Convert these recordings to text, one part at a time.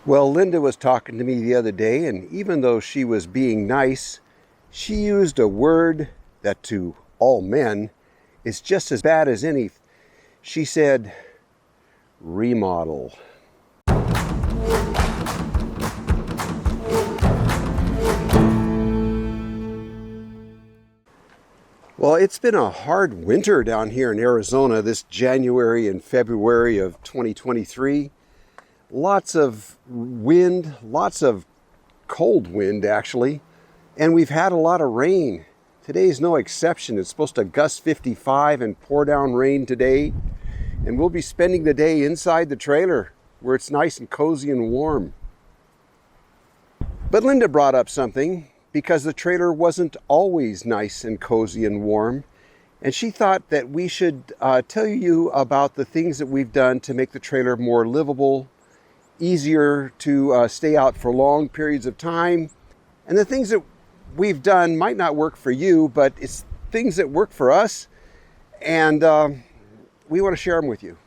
Well, Linda was talking to me the other day, and even though she was being nice, she used a word that to all men is just as bad as any. She said, remodel. Well, it's been a hard winter down here in Arizona this January and February of 2023. Lots of wind, lots of cold wind actually, and we've had a lot of rain. Today's no exception. It's supposed to gust 55 and pour down rain today, and we'll be spending the day inside the trailer where it's nice and cozy and warm. But Linda brought up something, because the trailer wasn't always nice and cozy and warm, and she thought that we should tell you about the things that we've done to make the trailer more livable, easier to stay out for long periods of time. And the things that we've done might not work for you, but it's things that work for us, and we want to share them with you.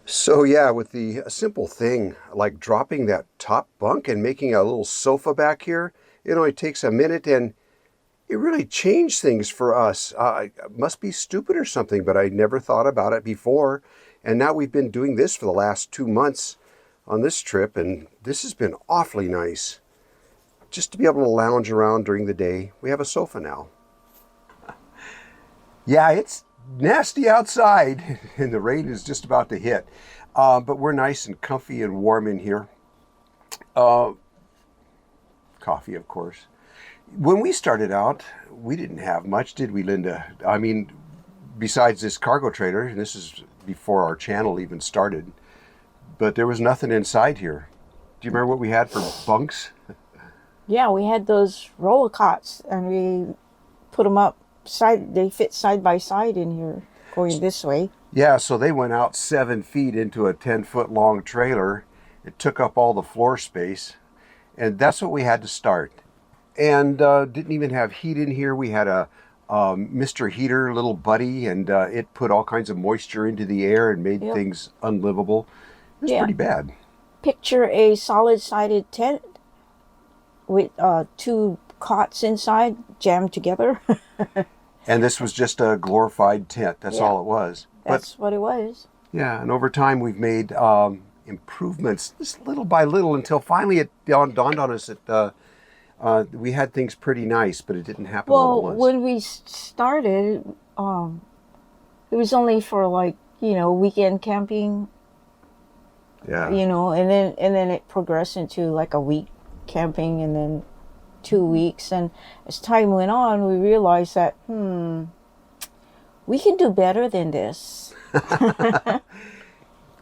So yeah, with the simple thing like dropping that top bunk and making a little sofa back here, it only takes a minute, and it really changed things for us. It must be stupid or something, but I never thought about it before. And now we've been doing this for the last 2 months on this trip, and this has been awfully nice. Just to be able to lounge around during the day. We have a sofa now. Yeah, it's nasty outside, and the rain is just about to hit. But we're nice and comfy and warm in here. Coffee, of course. When we started out, we didn't have much, did we, Linda? I mean, besides this cargo trailer, and this is before our channel even started, but there was nothing inside here. Do you remember what we had for bunks? Yeah, we had those roller cots, and we put them up they fit side by side in here, going this way. Yeah, so they went out 7 feet into a 10-foot long trailer. It took up all the floor space. And that's what we had to start. And didn't even have heat in here. We had a Mr. Heater little buddy, and it put all kinds of moisture into the air and made things unlivable. It was pretty bad. Picture a solid-sided tent with 2 cots inside jammed together. And this was just a glorified tent. That's all it was. That's what it was. Yeah, and over time we've made improvements just little by little until finally it dawned on us that we had things pretty nice, but it didn't happen all at once. When we started, it was only for weekend camping. Yeah. And then it progressed into like a week camping, and then 2 weeks. And as time went on, we realized that we can do better than this.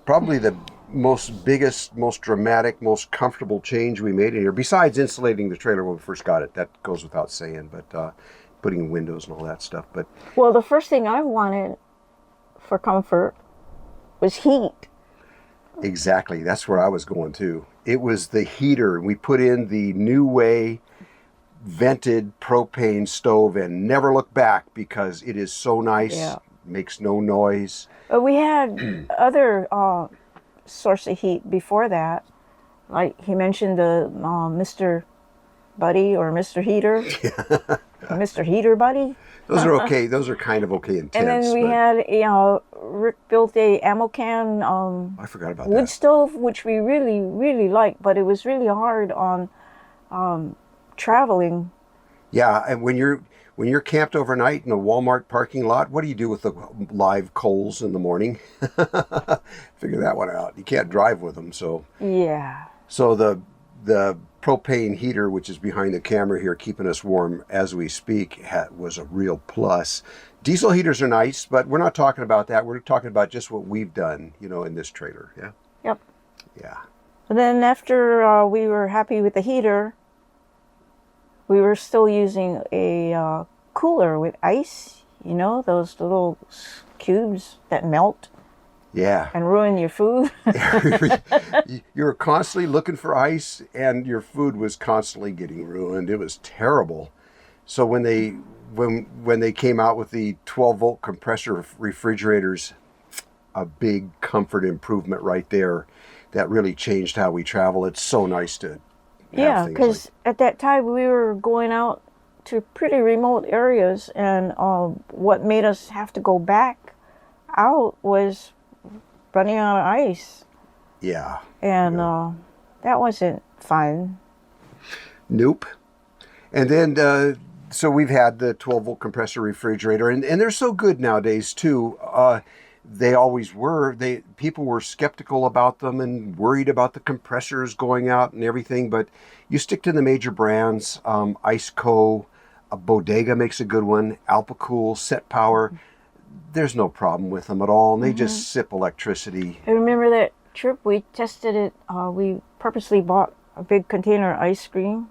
Probably the biggest, most dramatic, most comfortable change we made in here, besides insulating the trailer when we first got it. That goes without saying, but putting in windows and all that stuff. But well, the first thing I wanted for comfort was heat. Exactly. That's where I was going to. It was the heater. We put in the New Way vented propane stove and never looked back because it is so nice, makes no noise. But we had other source of heat before that. Like he mentioned the Mr. Buddy or Mr. Heater. Mr. Heater Buddy. Those are okay. Those are kind of okay in tents. And then we had, Rick built a ammo can I forgot about wood that. stove, which we really, really liked, but it was really hard on traveling. Yeah, and when you're camped overnight in a Walmart parking lot, what do you do with the live coals in the morning? Figure that one out. You can't drive with them, so. Yeah. So the propane heater, which is behind the camera here, keeping us warm as we speak, was a real plus. Diesel heaters are nice, but we're not talking about that. We're talking about just what we've done, in this trailer. Yeah. Yep. Yeah. And then after we were happy with the heater, we were still using a cooler with ice, those little cubes that melt. Yeah. And ruin your food. You were constantly looking for ice, and your food was constantly getting ruined. It was terrible. So when they came out with the 12-volt compressor refrigerators, a big comfort improvement right there. that really changed how we travel. It's so nice to have Yeah, things because at that time we were going out to pretty remote areas, and what made us have to go back out was running out of ice. Yeah. And that wasn't fun. Nope. And then, so we've had the 12-volt compressor refrigerator, and they're so good nowadays too. They always were. People were skeptical about them and worried about the compressors going out and everything. But you stick to the major brands, Iceco, Bodega makes a good one, Alpacool, Set Power. There's no problem with them at all, and they just sip electricity. I remember that trip we tested it. We purposely bought a big container of ice cream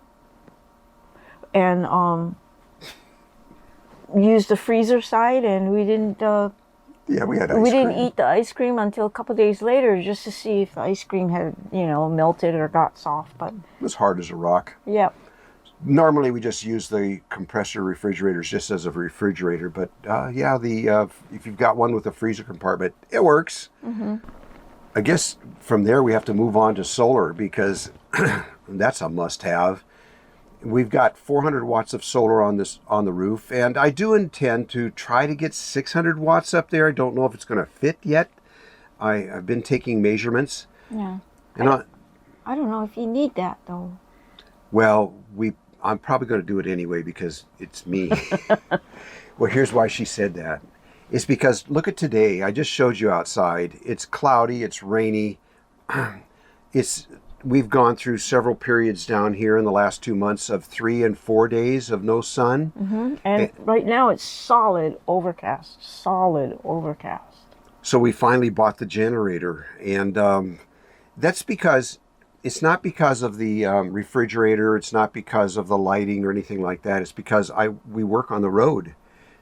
and used the freezer side, and we didn't. Yeah, we had ice We cream. didn't eat the ice cream until a couple days later, just to see if the ice cream had, melted or got soft. But It was hard as a rock. yeah, Normally, we just use the compressor refrigerators just as a refrigerator, but yeah, if you've got one with a freezer compartment, it works. I guess from there we have to move on to solar, because that's a must-have. We've got 400 watts of solar on the roof, and I do intend to try to get 600 watts up there. I don't know if it's going to fit yet. I've been taking measurements, yeah. and I don't know if you need that though. well, I'm probably going to do it anyway because it's me. Well, here's why she said that. It's because look at today. I just showed you outside. It's cloudy. It's rainy. We've gone through several periods down here in the last 2 months of 3 and 4 days of no sun. And right now it's solid overcast. Solid overcast. So we finally bought the generator, and that's because it's not because of the refrigerator. It's not because of the lighting or anything like that. It's because we work on the road,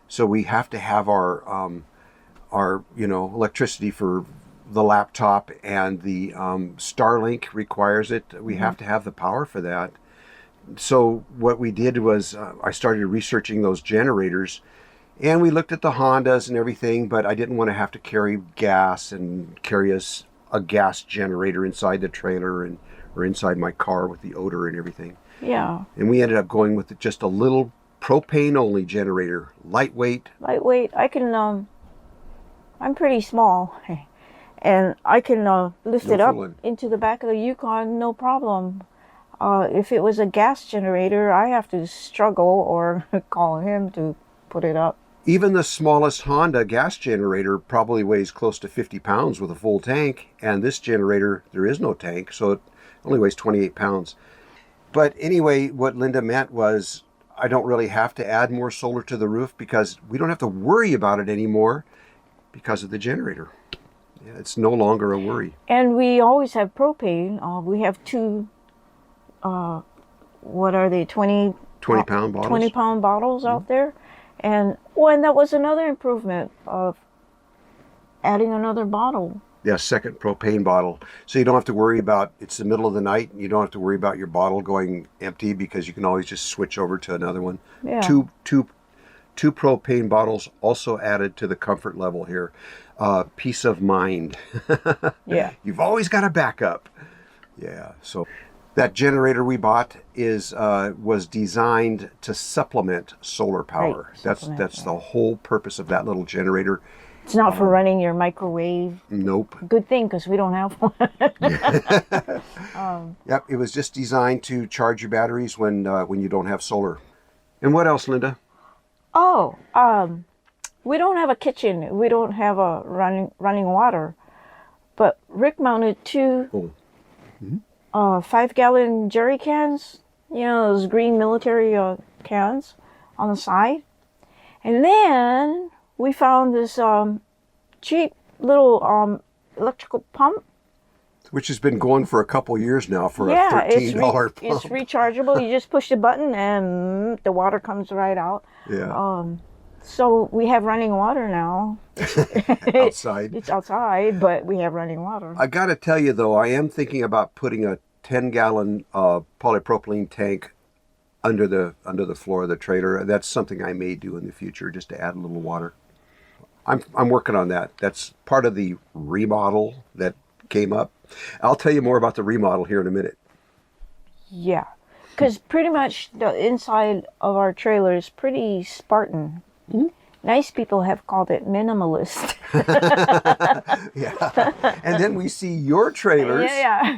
so we have to have our electricity for the laptop, and the Starlink requires it. We have to have the power for that. So what we did was I started researching those generators, and we looked at the Hondas and everything, but I didn't want to have to carry gas and carry a gas generator inside the trailer or inside my car with the odor and everything. Yeah. And we ended up going with just a little propane only generator, lightweight. Lightweight. I can I'm pretty small, and I can lift No it up fooling. into the back of the Yukon, no problem. If it was a gas generator, I have to struggle or call him to put it up. Even the smallest Honda gas generator probably weighs close to 50 pounds with a full tank, and this generator, there is no tank, so it only weighs 28 pounds. But anyway, what Linda meant was I don't really have to add more solar to the roof because we don't have to worry about it anymore because of the generator. Yeah, it's no longer a worry. And we always have propane. We have two, what are they, 20 20-pound bottles. 20-pound bottles out there. And that was another improvement of adding another bottle. Yeah, second propane bottle. So you don't have to worry about, it's the middle of the night, and you don't have to worry about your bottle going empty because you can always just switch over to another one. Yeah. Two propane bottles also added to the comfort level here. Peace of mind. Yeah. You've always got a backup. Yeah, so that generator we bought was designed to supplement solar power. Right, That's supplement, the whole purpose of that little generator. It's not for running your microwave. Nope. Good thing, because we don't have one. Yep, it was just designed to charge your batteries when you don't have solar. And what else, Linda? Oh, we don't have a kitchen. We don't have a running water. But Rick mounted two 5-gallon jerry cans, those green military cans on the side. And then we found this cheap little electrical pump. Which has been going for a couple years now for a $13 pump. It's rechargeable. You just push the button and the water comes right out. Yeah. So we have running water now. Outside. It's outside, but we have running water. I got to tell you, though, I am thinking about putting a 10-gallon polypropylene tank under the floor of the trailer. That's something I may do in the future, just to add a little water. I'm working on that. That's part of the remodel that came up. I'll tell you more about the remodel here in a minute. Yeah, because pretty much the inside of our trailer is pretty Spartan. Mm-hmm. Nice people have called it minimalist. Yeah. And then we see your trailers,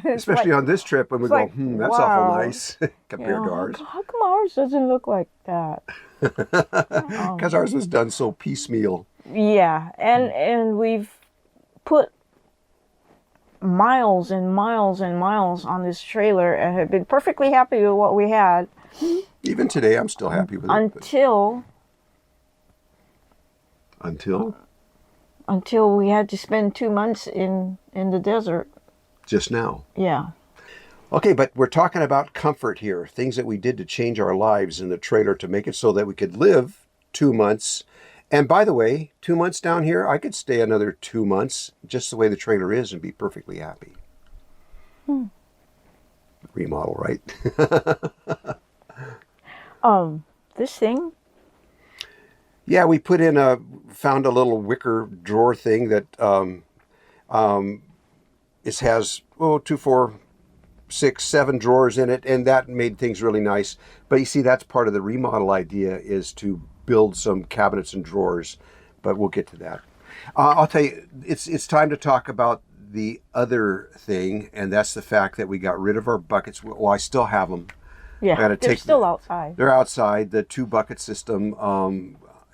especially like, on this trip, and we go, like, that's awful nice compared to ours. How come ours doesn't look like that? Because ours was done so piecemeal. Yeah, and we've put miles and miles and miles on this trailer and have been perfectly happy with what we had. Even today, I'm still happy with it. Until we had to spend 2 months in the desert. Just now. Yeah. Okay, but we're talking about comfort here. Things that we did to change our lives in the trailer to make it so that we could live 2 months. And by the way, 2 months down here, I could stay another 2 months just the way the trailer is and be perfectly happy. Remodel, right? This thing? Yeah, we found a little wicker drawer thing that it has 2, 4, 6, 7 drawers in it, and that made things really nice. But you see, that's part of the remodel idea, is to build some cabinets and drawers, but we'll get to that. I'll tell you, it's time to talk about the other thing, and that's the fact that we got rid of our buckets. Well, I still have them. Yeah, they're still outside. They're outside, the 2-bucket system.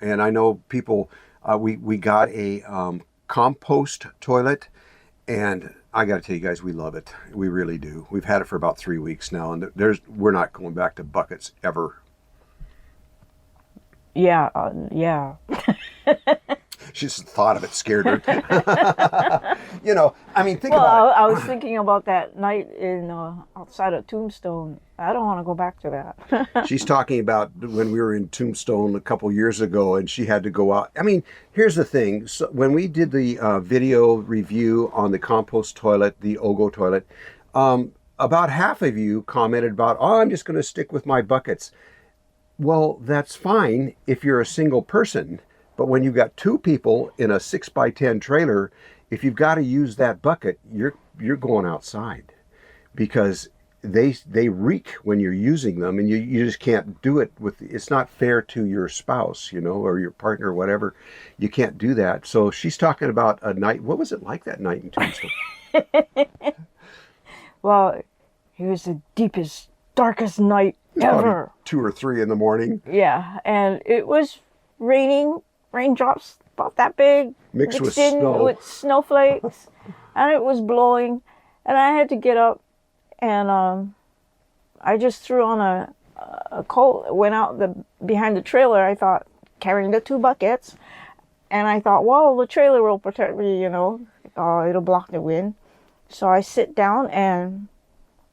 And I know people, we got a compost toilet, and I got to tell you guys, we love it. We really do. We've had it for about 3 weeks now, and we're not going back to buckets ever. Yeah, yeah. She just thought of it, scared her. I mean, think about it. I was thinking about that night in outside of Tombstone. I don't want to go back to that. She's talking about when we were in Tombstone a couple years ago, and she had to go out. I mean, here's the thing. So when we did the video review on the compost toilet, the OGO toilet, about half of you commented about, I'm just going to stick with my buckets. Well, that's fine if you're a single person. But when you've got 2 people in a 6x10 trailer, if you've got to use that bucket, you're going outside, because they reek when you're using them, and you just can't do it it's not fair to your spouse, or your partner or whatever. You can't do that. So she's talking about a night. What was it like that night in Tombstone? Well, it was the deepest, darkest night ever. 2 or 3 in the morning. Yeah, and it was raining. Raindrops about that big, mixed with snowflakes, and it was blowing, and I had to get up, and I just threw on a coat, went out behind the trailer. I thought, carrying the 2 buckets, and I thought, well, the trailer will protect me, it'll block the wind. So I sit down, and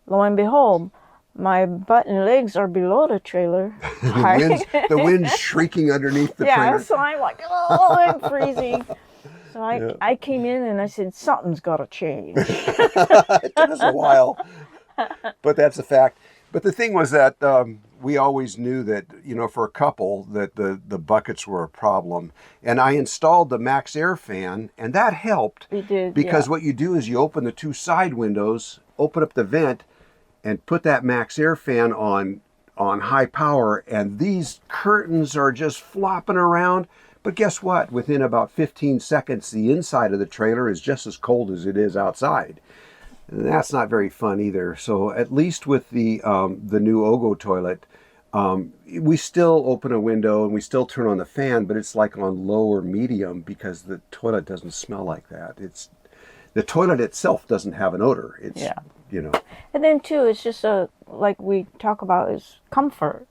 lo and behold, my butt and legs are below the trailer. the wind's shrieking underneath the trailer. Yeah, so I'm like, oh, I'm freezing. So I came in and I said, something's got to change. It took us a while, but that's a fact. But the thing was that we always knew that, for a couple, that the buckets were a problem. And I installed the Max Air fan, and that helped. It did, because what you do is you open the 2 side windows, open up the vent, and put that Max Air fan on high power, and these curtains are just flopping around. But guess what? Within about 15 seconds, the inside of the trailer is just as cold as it is outside. And that's not very fun either. So at least with the new OGO toilet, we still open a window and we still turn on the fan, but it's like on low or medium, because the toilet doesn't smell like that. The toilet itself doesn't have an odor. And then too, it's just like we talk about, is comfort,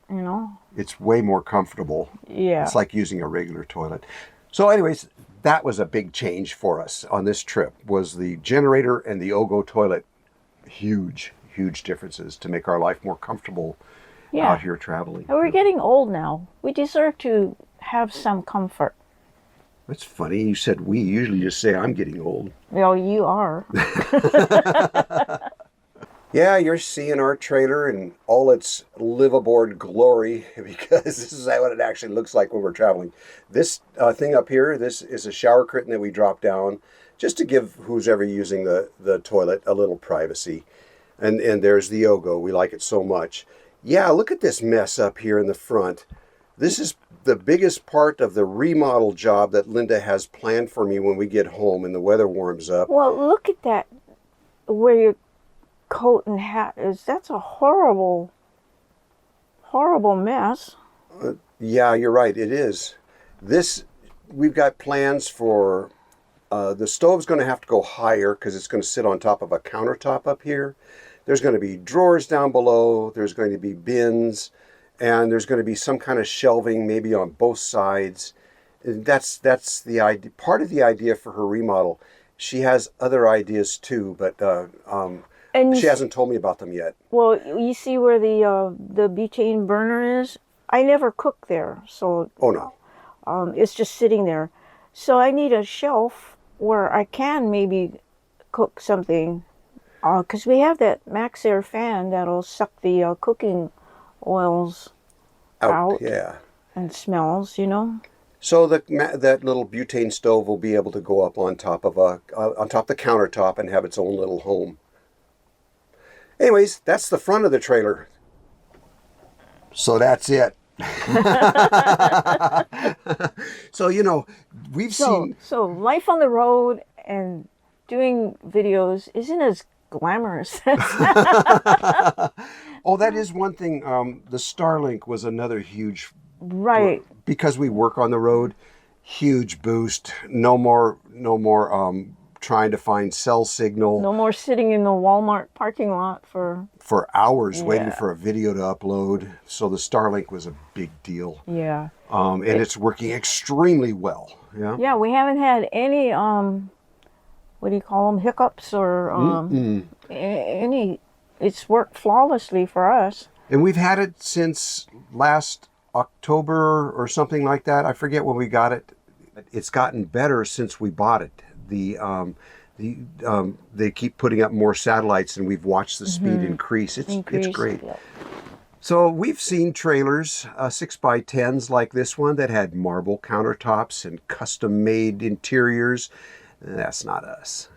It's way more comfortable. Yeah. It's like using a regular toilet. So anyways, that was a big change for us on this trip, was the generator and the OGO toilet. Huge, huge differences to make our life more comfortable out here traveling. And we're getting old now. We deserve to have some comfort. That's funny. You said we. Usually just say I'm getting old. Well, you are. Yeah, you're seeing our trailer in all its liveaboard glory because this is what it actually looks like when we're traveling. This thing up here, this is a shower curtain that we drop down just to give who's ever using the toilet a little privacy. And there's the OGO. We like it so much. Yeah, look at this mess up here in the front. This is the biggest part of the remodel job that Linda has planned for me when we get home and the weather warms up. Well, look at that. Where your coat and hat is. That's a horrible, horrible mess. Yeah, you're right. It is. We've got plans for, the stove's going to have to go higher because it's going to sit on top of a countertop up here. There's going to be drawers down below. There's going to be bins. And there's going to be some kind of shelving maybe on both sides. And that's the idea, part of the idea for her remodel. She has other ideas too, but And she hasn't told me about them yet. Well, you see where the butane burner is? I never cook there, so Oh no. it's just sitting there. So I need a shelf where I can maybe cook something, because we have that Max Air fan that'll suck the cooking oils out Yeah. and smells, you know. So that little butane stove will be able to go up on top of the countertop and have its own little home. Anyways, that's the front of the trailer. So that's it. So we've seen. So life on the road and doing videos isn't as glamorous. Oh, that is one thing. The Starlink was another huge. Right. Because we work on the road, huge boost. No more trying to find cell signal. No more sitting in the Walmart parking lot for hours waiting for a video to upload. So the Starlink was a big deal. Yeah. And it's working extremely well. Yeah. Yeah, we haven't had any what do you call them, hiccups or any. It's worked flawlessly for us. And we've had it since last October or something like that. I forget when we got it. It's gotten better since we bought it. They keep putting up more satellites, and we've watched the speed increase. It's great. Yeah. So we've seen trailers, 6x10s like this one that had marble countertops and custom-made interiors. That's not us.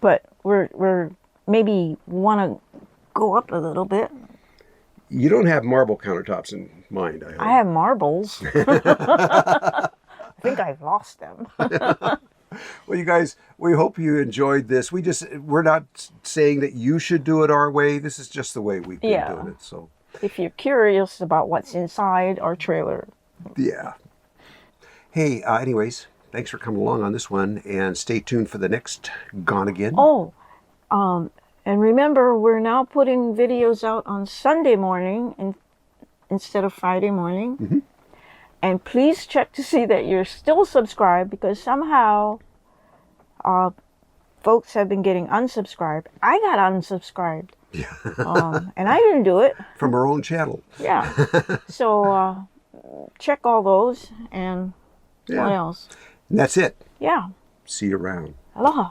But we're maybe want to go up a little bit. You don't have marble countertops in mind, I hope. I have marbles. I think I've lost them. Well, you guys, we hope you enjoyed this. We're not saying that you should do it our way. This is just the way we've been doing it. So, if you're curious about what's inside our trailer. Yeah. Hey, anyways, thanks for coming along on this one, and stay tuned for the next Gonagain. Oh, and remember, we're now putting videos out on Sunday morning instead of Friday morning. Mm-hmm. And please check to see that you're still subscribed, because somehow folks have been getting unsubscribed. I got unsubscribed. Yeah. And I didn't do it. From our own channel. Yeah. So check all those, and what else? And that's it. Yeah. See you around. Aloha.